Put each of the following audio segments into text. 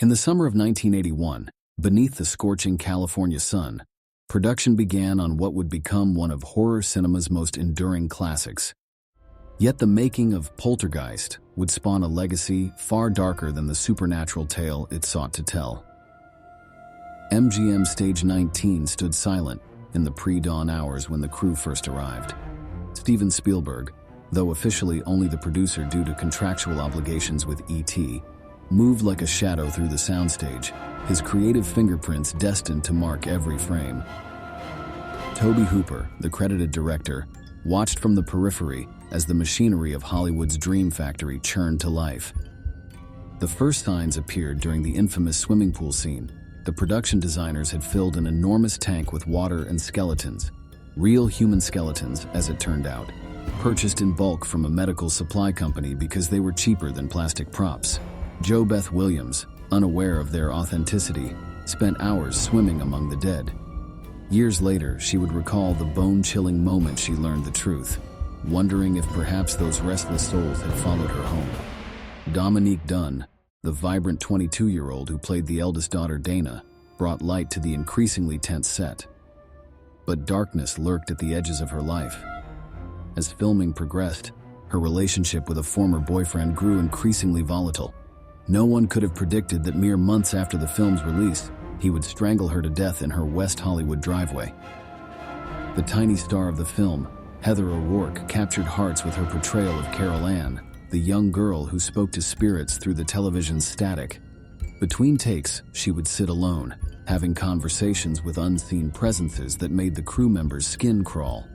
In the summer of 1981, beneath the scorching California sun, production began on what would become one of horror cinema's most enduring classics. Yet the making of Poltergeist would spawn a legacy far darker than the supernatural tale it sought to tell. MGM Stage 19 stood silent in the pre-dawn hours when the crew first arrived. Steven Spielberg, though officially only the producer due to contractual obligations with E.T., moved like a shadow through the soundstage, his creative fingerprints destined to mark every frame. Tobe Hooper, the credited director, watched from the periphery as the machinery of Hollywood's dream factory churned to life. The first signs appeared during the infamous swimming pool scene. The production designers had filled an enormous tank with water and skeletons, real human skeletons, as it turned out, purchased in bulk from a medical supply company because they were cheaper than plastic props. Jo Beth Williams, unaware of their authenticity, spent hours swimming among the dead. Years later, she would recall the bone-chilling moment she learned the truth, wondering if perhaps those restless souls had followed her home. Dominique Dunne, the vibrant 22-year-old who played the eldest daughter Dana, brought light to the increasingly tense set. But darkness lurked at the edges of her life. As filming progressed, her relationship with a former boyfriend grew increasingly volatile. No one could have predicted that mere months after the film's release, he would strangle her to death in her West Hollywood driveway. The tiny star of the film, Heather O'Rourke, captured hearts with her portrayal of Carol Ann, the young girl who spoke to spirits through the television's static. Between takes, she would sit alone, having conversations with unseen presences that made the crew members' skin crawl.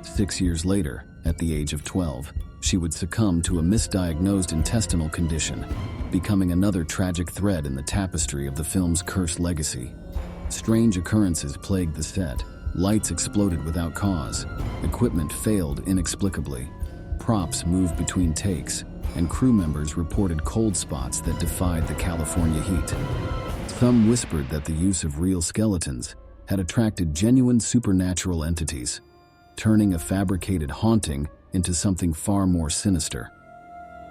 6 years later, at the age of 12, she would succumb to a misdiagnosed intestinal condition, becoming another tragic thread in the tapestry of the film's cursed legacy. Strange occurrences plagued the set. Lights exploded without cause, equipment failed inexplicably, props moved between takes, and crew members reported cold spots that defied the California heat. Some whispered that the use of real skeletons had attracted genuine supernatural entities, turning a fabricated haunting into something far more sinister.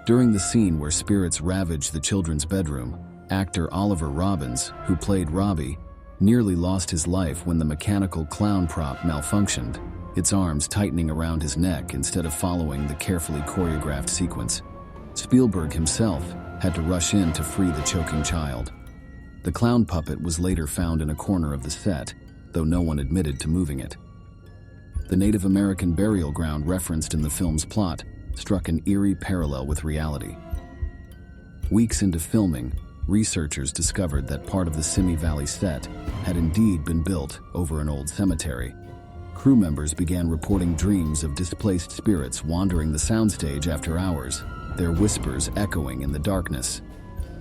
During the scene where spirits ravaged the children's bedroom, actor Oliver Robbins, who played Robbie, nearly lost his life when the mechanical clown prop malfunctioned, its arms tightening around his neck instead of following the carefully choreographed sequence. Spielberg himself had to rush in to free the choking child. The clown puppet was later found in a corner of the set, though no one admitted to moving it. The Native American burial ground referenced in the film's plot struck an eerie parallel with reality. Weeks into filming, researchers discovered that part of the Simi Valley set had indeed been built over an old cemetery. Crew members began reporting dreams of displaced spirits wandering the soundstage after hours, their whispers echoing in the darkness.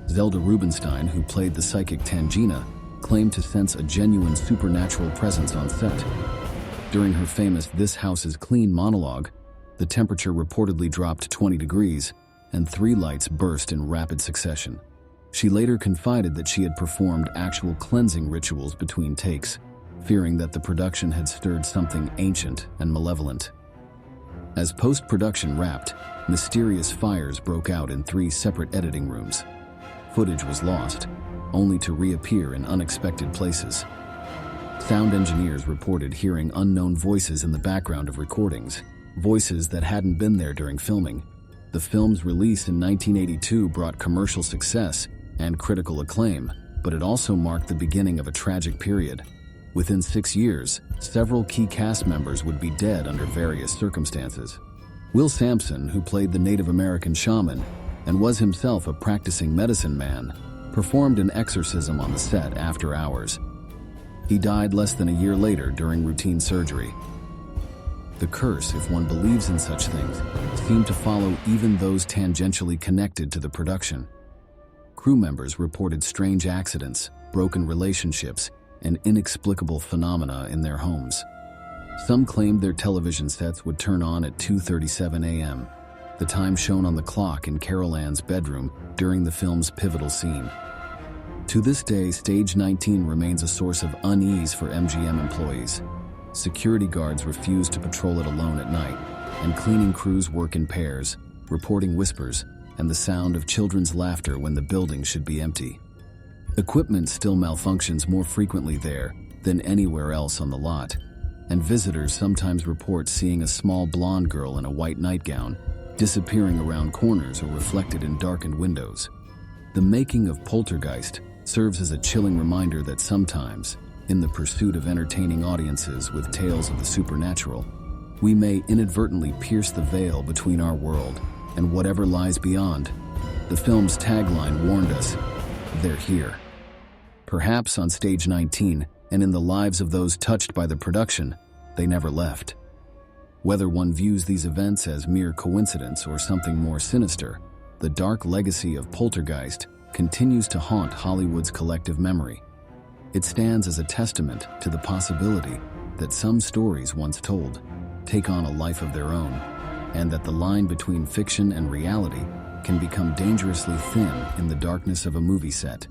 Zelda Rubinstein, who played the psychic Tangina, claimed to sense a genuine supernatural presence on set. During her famous "This House is Clean" monologue, the temperature reportedly dropped 20 degrees, and 3 lights burst in rapid succession. She later confided that she had performed actual cleansing rituals between takes, fearing that the production had stirred something ancient and malevolent. As post-production wrapped, mysterious fires broke out in 3 separate editing rooms. Footage was lost, only to reappear in unexpected places. Sound engineers reported hearing unknown voices in the background of recordings, voices that hadn't been there during filming. The film's release in 1982 brought commercial success and critical acclaim, but it also marked the beginning of a tragic period. Within 6 years, several key cast members would be dead under various circumstances. Will Sampson, who played the Native American shaman and was himself a practicing medicine man, performed an exorcism on the set after hours. He died less than a year later during routine surgery. The curse, if one believes in such things, seemed to follow even those tangentially connected to the production. Crew members reported strange accidents, broken relationships, and inexplicable phenomena in their homes. Some claimed their television sets would turn on at 2:37 a.m., the time shown on the clock in Carol Ann's bedroom during the film's pivotal scene. To this day, Stage 19 remains a source of unease for MGM employees. Security guards refuse to patrol it alone at night, and cleaning crews work in pairs, reporting whispers and the sound of children's laughter when the building should be empty. Equipment still malfunctions more frequently there than anywhere else on the lot, and visitors sometimes report seeing a small blonde girl in a white nightgown disappearing around corners or reflected in darkened windows. The making of Poltergeist serves as a chilling reminder that sometimes, in the pursuit of entertaining audiences with tales of the supernatural, we may inadvertently pierce the veil between our world and whatever lies beyond. The film's tagline warned us, "They're here." Perhaps on stage 19 and in the lives of those touched by the production, they never left. Whether one views these events as mere coincidence or something more sinister, the dark legacy of Poltergeist continues to haunt Hollywood's collective memory. It stands as a testament to the possibility that some stories once told take on a life of their own, and that the line between fiction and reality can become dangerously thin in the darkness of a movie set.